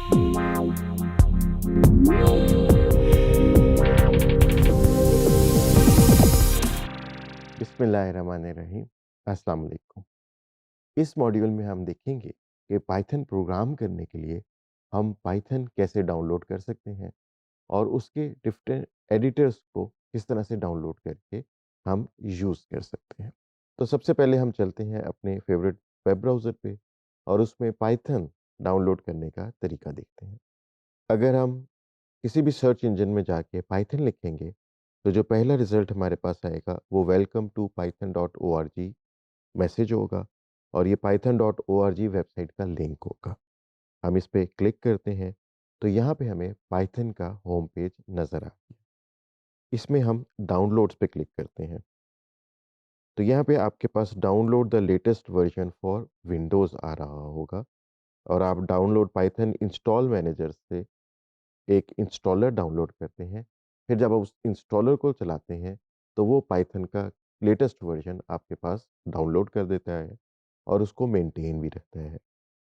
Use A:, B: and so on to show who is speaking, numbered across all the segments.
A: बिस्मिल्लाहिर्रहमानिर्रहीम। अस्सलाम वालेकुम। इस मॉड्यूल में हम देखेंगे कि पाइथन प्रोग्राम करने के लिए हम पाइथन कैसे डाउनलोड कर सकते हैं और उसके डिफरेंट एडिटर्स को किस तरह से डाउनलोड करके हम यूज़ कर सकते हैं। तो सबसे पहले हम चलते हैं अपने फेवरेट वेब ब्राउज़र पे और उसमें पाइथन डाउनलोड करने का तरीका देखते हैं। अगर हम किसी भी सर्च इंजन में जाके पाइथन लिखेंगे, तो जो पहला रिज़ल्ट हमारे पास आएगा वो welcome to Python dot ORG message होगा और ये पाइथन डॉट ओआरजी वेबसाइट का लिंक होगा। हम इस पे क्लिक करते हैं, तो यहाँ पे हमें पाइथन का होम पेज नज़र आता है। इसमें हम डाउनलोड्स पे क्लिक करते हैं। तो यहाँ पे आपके पास download the latest version for Windows आ रहा होगा और आप डाउनलोड पाइथन इंस्टॉल मैनेजर से एक इंस्टॉलर डाउनलोड करते हैं। फिर जब आप उस इंस्टॉलर को चलाते हैं, तो वो पाइथन का लेटेस्ट वर्ज़न आपके पास डाउनलोड कर देता है और उसको मेंटेन भी रखता है।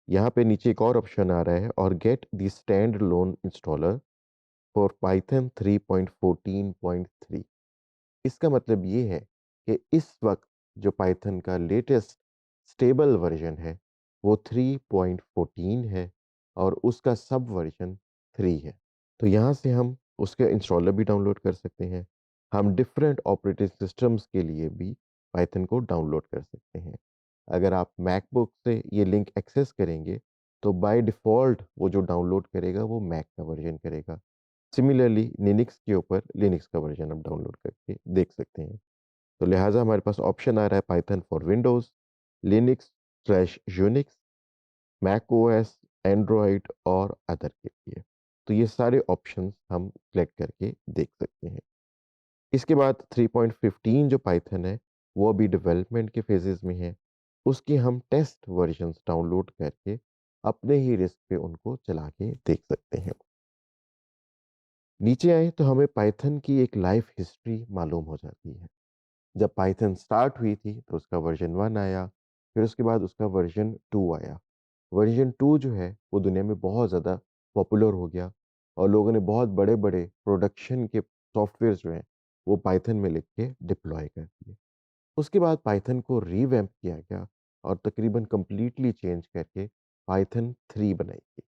A: यहाँ पे नीचे एक और ऑप्शन आ रहा है और get the stand loan installer for Python 3.14.3। इसका मतलब ये है कि इस वक़्त जो पाइथन का लेटेस्ट स्टेबल वर्ज़न है, वो 3.14 है और उसका सब वर्ज़न 3 है। तो यहाँ से हम उसके इंस्टॉलर भी डाउनलोड कर सकते हैं। हम डिफरेंट ऑपरेटिंग सिस्टम्स के लिए भी पाइथन को डाउनलोड कर सकते हैं। अगर आप मैकबुक से ये लिंक एक्सेस करेंगे, तो बाय डिफ़ॉल्ट वो जो डाउनलोड करेगा, वो मैक का वर्ज़न करेगा। सिमिलरली लिनक्स के ऊपर लिनक्स का वर्ज़न आप डाउनलोड करके देख सकते हैं। तो लिहाज़ा हमारे पास ऑप्शन आ रहा है Python for Windows, Linux Unix, Mac OS, Android और अदर के लिए। तो ये सारे ऑप्शंस हम सेलेक्ट करके देख सकते हैं। इसके बाद 3.15 जो पाइथन है, वो अभी डेवलपमेंट के फेजेज़ में है। उसके हम टेस्ट वर्ज़न्स डाउनलोड करके अपने ही रिस्क पे उनको चला के देख सकते हैं। नीचे आएँ तो हमें पाइथन की एक लाइफ़ हिस्ट्री मालूम हो जाती है। जब पाइथन स्टार्ट हुई थी तो उसका वर्ज़न 1 आया, फिर उसके बाद उसका वर्ज़न 2 आया। वर्ज़न 2 जो है वो दुनिया में बहुत ज़्यादा पॉपुलर हो गया और लोगों ने बहुत बड़े-बड़े प्रोडक्शन के सॉफ्टवेयर्स जो हैं वो पाइथन में लिख के डिप्लॉय कर दिए। उसके बाद पाइथन को रिवैम्प किया गया और तकरीबन कंप्लीटली चेंज करके पाइथन 3 बनाई गई।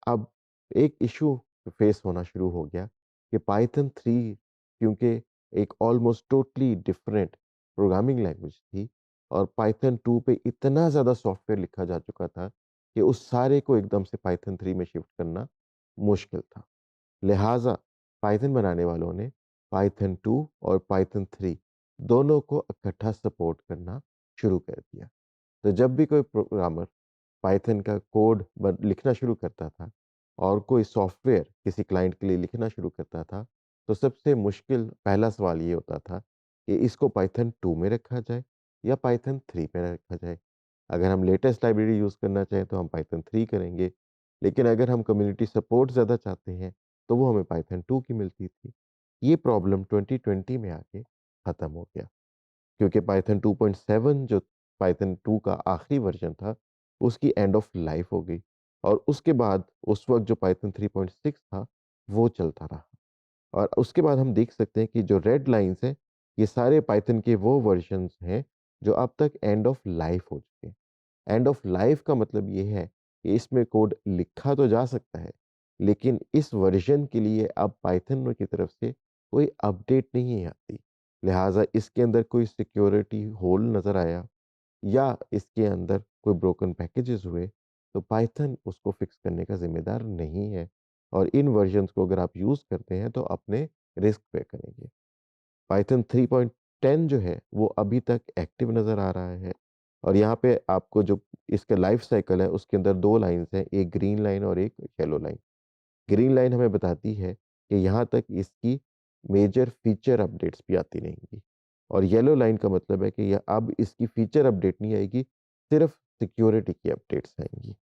A: अब एक इश्यू फेस होना शुरू हो गया कि पाइथन 3 क्योंकि एक almost totally different programming language थी और पाइथन 2 पे इतना ज़्यादा सॉफ्टवेयर लिखा जा चुका था कि उस सारे को एकदम से पाइथन 3 में शिफ्ट करना मुश्किल था। लिहाजा पाइथन बनाने वालों ने पाइथन 2 और पाइथन 3 दोनों को इकट्ठा सपोर्ट करना शुरू कर दिया। तो जब भी कोई प्रोग्रामर पाइथन का कोड लिखना शुरू करता था और कोई सॉफ्टवेयर किसी क्लाइंट के लिए लिखना शुरू करता था, तो सबसे मुश्किल पहला सवाल ये होता था कि इसको पाइथन 2 में रखा जाए या पाइथन 3 में रखा जाए। अगर हम लेटेस्ट लाइब्रेरी यूज़ करना चाहें तो हम पाइथन 3 करेंगे, लेकिन अगर हम कम्युनिटी सपोर्ट ज़्यादा चाहते हैं, तो वो हमें पाइथन 2 की मिलती थी। ये प्रॉब्लम 2020 में आके ख़त्म हो गया। क्योंकि पाइथन 2.7 जो पाइथन 2 का आखिरी वर्ज़न था, उसकी एंड ऑफ लाइफ़ हो गई और उसके बाद उस वक़्त जो पाइथन 3.6 था, वो चलता रहा। और उसके बाद हम देख सकते हैं कि जो रेड लाइन्स हैं, ये सारे पाइथन के वो वर्ज़न्स हैं, जो अब तक एंड ऑफ लाइफ़ हो चुके हैं। एंड ऑफ लाइफ़ का मतलब ये है कि इसमें कोड लिखा तो जा सकता है, लेकिन इस वर्ज़न के लिए अब पाइथन की तरफ से कोई अपडेट नहीं आती। लिहाज़ा इसके अंदर कोई सिक्योरिटी होल नज़र आया या इसके अंदर कोई ब्रोकन पैकेजेज़ हुए, तो पाइथन उसको फ़िक्स करने का ज़िम्मेदार नहीं है और इन वर्ज़न्स को अगर आप यूज़ करते हैं, तो अपने रिस्क पे करेंगे। पाइथन 3.10 जो है, वो अभी तक एक्टिव नज़र आ रहा है और यहाँ पे आपको जो इसका लाइफ़ साइकिल है, उसके अंदर 2 लाइन्स हैं, एक ग्रीन लाइन और एक येलो लाइन। ग्रीन लाइन हमें बताती है कि यहाँ तक इसकी मेजर फीचर अपडेट्स भी आती रहेंगी और येलो लाइन का मतलब है कि यह अब इसकी फीचर अपडेट नहीं आएगी, सिर्फ़ सिक्योरिटी की अपडेट्स आएँगी।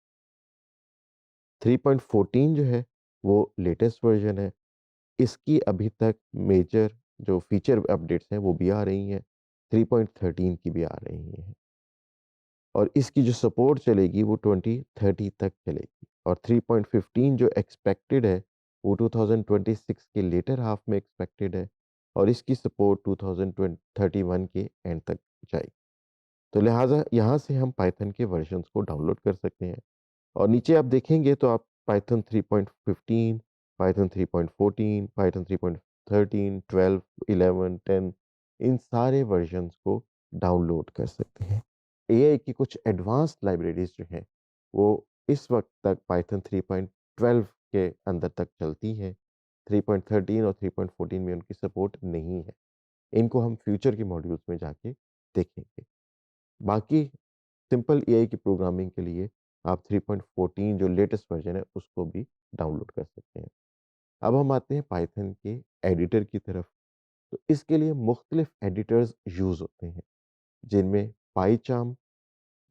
A: 3.14 जो है, वो लेटेस्ट वर्ज़न है। इसकी अभी तक मेजर जो फीचर अपडेट्स हैं वो भी आ रही हैं, 3.13 की भी आ रही हैं और इसकी जो सपोर्ट चलेगी वो 2030 तक चलेगी। और 3.15 जो एक्सपेक्टेड है वो 2026 के लेटर हाफ में एक्सपेक्टेड है और इसकी सपोर्ट 2031 के एंड तक जाएगी। तो लिहाजा यहाँ से हम पाइथन के वर्जन्स को डाउनलोड कर सकते हैं और नीचे आप देखेंगे तो आप पाइथन 3.15, पाइथन 3.14, पाइथन 3.13, 12, 11, 10 इन सारे वर्जन्स को डाउनलोड कर सकते हैं। एआई की कुछ एडवांस्ड लाइब्रेरीज जो हैं वो इस वक्त तक पाइथन 3.12 के अंदर तक चलती हैं। 3.13 और 3.14 में उनकी सपोर्ट नहीं है। इनको हम फ्यूचर के मॉड्यूल्स में जाके देखेंगे। बाकी सिंपल एआई की प्रोग्रामिंग के लिए आप 3.14 जो लेटेस्ट वर्जन है उसको भी डाउनलोड कर सकते हैं। अब हम आते हैं पाइथन के एडिटर की तरफ। तो इसके लिए मुख्तलिफ एडिटर्स यूज़ होते हैं जिनमें पाईचार्म,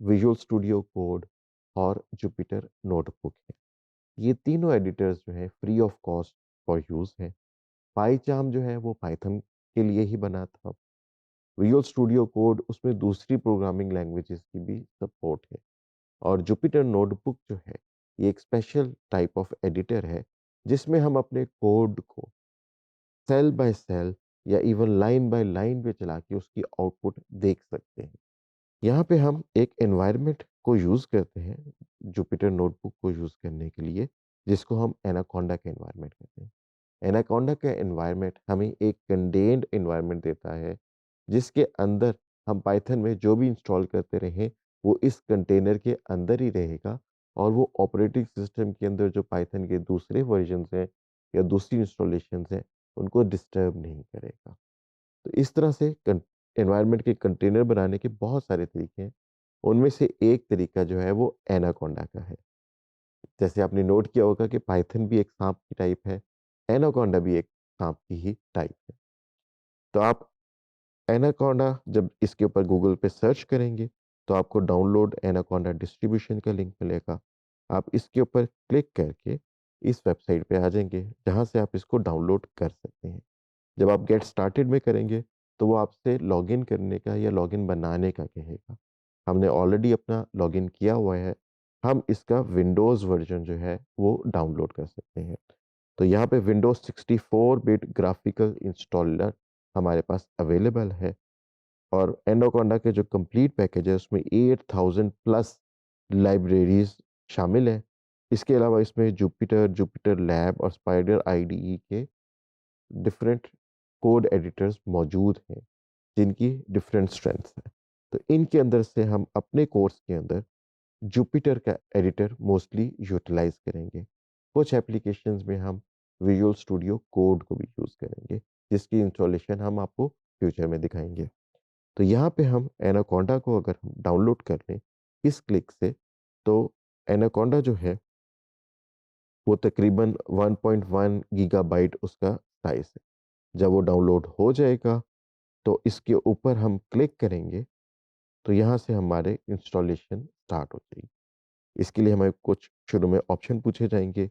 A: विजुअल स्टूडियो कोड और जुपिटर नोटबुक है। ये तीनों एडिटर्स जो हैं free of cost for use हैं। पाईचार्म जो है वो पाइथन के लिए ही बना था। विजुअल स्टूडियो कोड उसमें दूसरी प्रोग्रामिंग लैंग्वेजेस की भी सपोर्ट है। और जुपिटर नोटबुक जो है ये एक स्पेशल टाइप ऑफ एडिटर है जिसमें हम अपने कोड को सेल बाय सेल या इवन लाइन बाय लाइन पे चला के उसकी आउटपुट देख सकते हैं। यहाँ पे हम एक एनवायरनमेंट को यूज़ करते हैं जुपिटर नोटबुक को यूज़ करने के लिए जिसको हम एनाकोंडा का एनवायरनमेंट कहते हैं। एनाकोंडा का एनवायरनमेंट हमें एक कंटेन्ड एनवायरनमेंट देता है जिसके अंदर हम पाइथन में जो भी इंस्टॉल करते रहें वो इस कंटेनर के अंदर ही रहेगा और वो ऑपरेटिंग सिस्टम के अंदर जो पाइथन के दूसरे वर्जन्स हैं या दूसरी इंस्टॉलेशंस हैं उनको डिस्टर्ब नहीं करेगा। तो इस तरह से एनवायरनमेंट के कंटेनर बनाने के बहुत सारे तरीके हैं। उनमें से एक तरीका जो है वो एनाकोंडा का है। जैसे आपने नोट किया होगा कि पाइथन भी एक सांप की टाइप है, एनाकोंडा भी एक सांप की ही टाइप है। तो आप एनाकोंडा जब इसके ऊपर गूगल पे सर्च करेंगे तो आपको डाउनलोड एनाकोंडा डिस्ट्रीब्यूशन का लिंक मिलेगा। आप इसके ऊपर क्लिक करके इस वेबसाइट पे आ जाएंगे जहाँ से आप इसको डाउनलोड कर सकते हैं। जब आप गेट स्टार्टेड में करेंगे तो वो आपसे लॉगिन करने का या लॉगिन बनाने का कहेगा। हमने ऑलरेडी अपना लॉगिन किया हुआ है। हम इसका विंडोज़ वर्जन जो है वो डाउनलोड कर सकते हैं। तो यहाँ पे विंडोज़ 64 बिट ग्राफिकल इंस्टॉलर हमारे पास अवेलेबल है और एनाकोंडा के जो कंप्लीट पैकेज है उसमें 8000 प्लस लाइब्रेरीज शामिल हैं। इसके अलावा इसमें जुपिटर, जुपिटर लैब और स्पाइडर आईडीई के डिफरेंट कोड एडिटर्स मौजूद हैं जिनकी डिफरेंट स्ट्रेंथ्स हैं। तो इनके अंदर से हम अपने कोर्स के अंदर जुपिटर का एडिटर मोस्टली यूटिलाइज करेंगे। कुछ एप्लीकेशंस में हम विजुअल स्टूडियो कोड को भी यूज़ करेंगे जिसकी इंस्टॉलेशन हम आपको फ्यूचर में दिखाएंगे। तो यहाँ पे हम एनाकोंडा को अगर हम डाउनलोड कर लें इस क्लिक से तो एनाकोंडा जो है वो तकरीबन 1.1 गीगाबाइट उसका साइज़ है। जब वो डाउनलोड हो जाएगा तो इसके ऊपर हम क्लिक करेंगे तो यहाँ से हमारे इंस्टॉलेशन स्टार्ट हो जाएगी। इसके लिए हमें कुछ शुरू में ऑप्शन पूछे जाएंगे।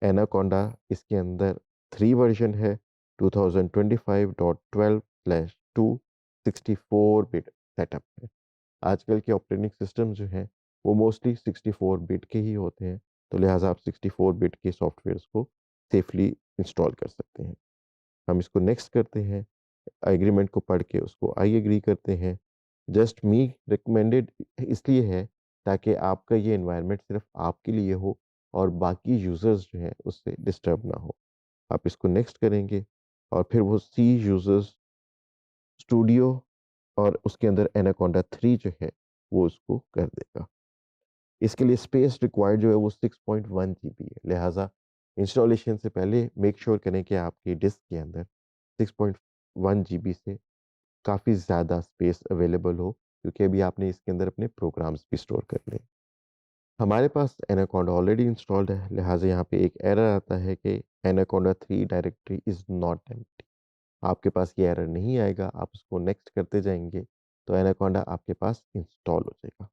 A: एनाकोंडा इसके अंदर 3 वर्जन है 2025.12/2 64 बिट सेटअप है। आजकल के ऑपरेटिंग सिस्टम जो हैं वो मोस्टली 64 बिट के ही होते हैं तो लिहाजा आप 64 बिट के सॉफ्टवेयर्स को सेफली इंस्टॉल कर सकते हैं। हम इसको नेक्स्ट करते हैं, एग्रीमेंट को पढ़ के उसको आई एग्री करते हैं। जस्ट मी रिकमेंडेड इसलिए है ताकि आपका ये एनवायरनमेंट सिर्फ आपके लिए हो और बाकी यूज़र्स जो हैं उससे डिस्टर्ब ना हो। आप इसको नेक्स्ट करेंगे और फिर वो सी यूज़र्स स्टूडियो और उसके अंदर एनाकोंडा 3 जो है वो उसको कर देगा। इसके लिए स्पेस रिक्वायर्ड जो है वो 6.1 जीबी है। लिहाजा इंस्टॉलेशन से पहले मेक श्योर करें कि आपकी डिस्क के अंदर 6.1 जीबी से काफ़ी ज़्यादा स्पेस अवेलेबल हो क्योंकि अभी आपने इसके अंदर अपने प्रोग्राम्स भी स्टोर कर लिए। हमारे पास एनाकोंडा ऑलरेडी इंस्टॉल्ड है लिहाजा यहाँ पे एक एरर आता है कि anaconda 3 directory is not empty. आपके पास ये एरर नहीं आएगा, आप उसको नेक्स्ट करते जाएँगे तो एनाकोंडा आपके पास इंस्टॉल हो जाएगा।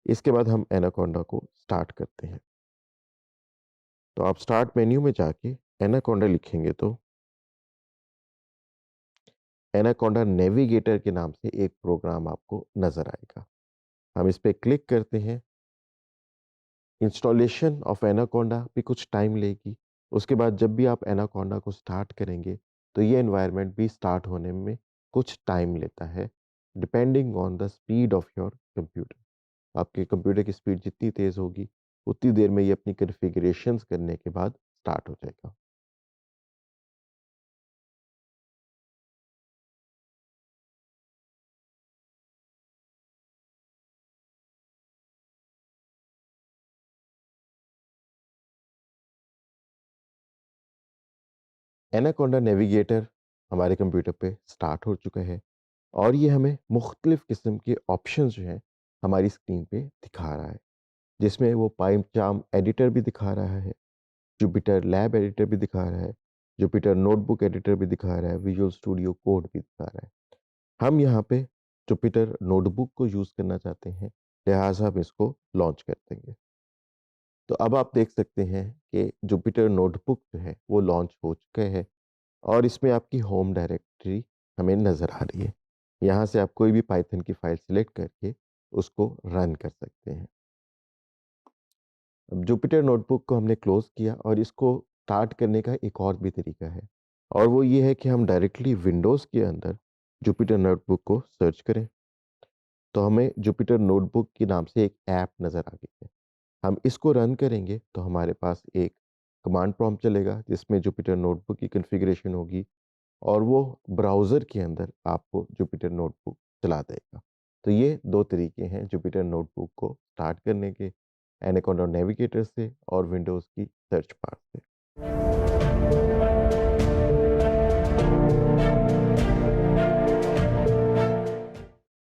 A: इसके बाद हम एनाकोंडा को स्टार्ट करते हैं। तो आप स्टार्ट मेन्यू में जाके एनाकोंडा लिखेंगे तो एनाकोंडा नेविगेटर के नाम से एक प्रोग्राम आपको नज़र आएगा। हम इस पे क्लिक करते हैं इंस्टॉलेशन ऑफ एनाकोंडा भी कुछ टाइम लेगी। उसके बाद जब भी आप एनाकोंडा को स्टार्ट करेंगे, तो ये एनवायरनमेंट भी स्टार्ट होने में कुछ टाइम लेता है, depending on the speed of your computer. आपके कंप्यूटर की स्पीड जितनी तेज़ होगी, उतनी देर में ये अपनी कॉन्फ़िगरेशंस करने के बाद स्टार्ट हो जाएगा। एनाकोंडा नेविगेटर हमारे कंप्यूटर पे स्टार्ट हो चुका है और ये हमें मुख्तलिफ़ किस्म के ऑप्शंस जो हैं, हमारी स्क्रीन पे दिखा रहा है। जिसमें वो पाइपचाम एडिटर भी दिखा रहा है, जुपिटर लैब एडिटर भी दिखा रहा है, जुपिटर नोटबुक एडिटर भी दिखा रहा है, विजुअल स्टूडियो कोड भी दिखा रहा है। हम यहाँ पे जुपिटर नोटबुक को यूज़ करना चाहते हैं, लिहाज़ा हम इसको लॉन्च कर देंगे। तो अब आप देख सकते हैं कि जुपिटर नोटबुक जो है, वो लॉन्च हो चुका है और इसमें आपकी होम डायरेक्टरी हमें नज़र आ रही है। यहाँ से आप कोई भी पाइथन की फ़ाइल सेलेक्ट करके उसको रन कर सकते हैं। अब जुपिटर नोटबुक को हमने क्लोज़ किया और इसको स्टार्ट करने का एक और भी तरीका है और वो ये है कि हम डायरेक्टली विंडोज़ के अंदर जुपिटर नोटबुक को सर्च करें, तो हमें जुपिटर नोटबुक के नाम से एक ऐप नज़र आ गई है। हम इसको रन करेंगे तो हमारे पास एक कमांड प्रॉम्प्ट चलेगा जिसमें जुपिटर नोटबुक की कॉन्फ़िगरेशन होगी और वो ब्राउज़र के अंदर आपको जुपिटर नोटबुक चला देगा। तो ये 2 तरीके हैं जुपिटर नोटबुक को स्टार्ट करने के, एनाकोंडा नेविगेटर से और विंडोज़ की सर्च बार से।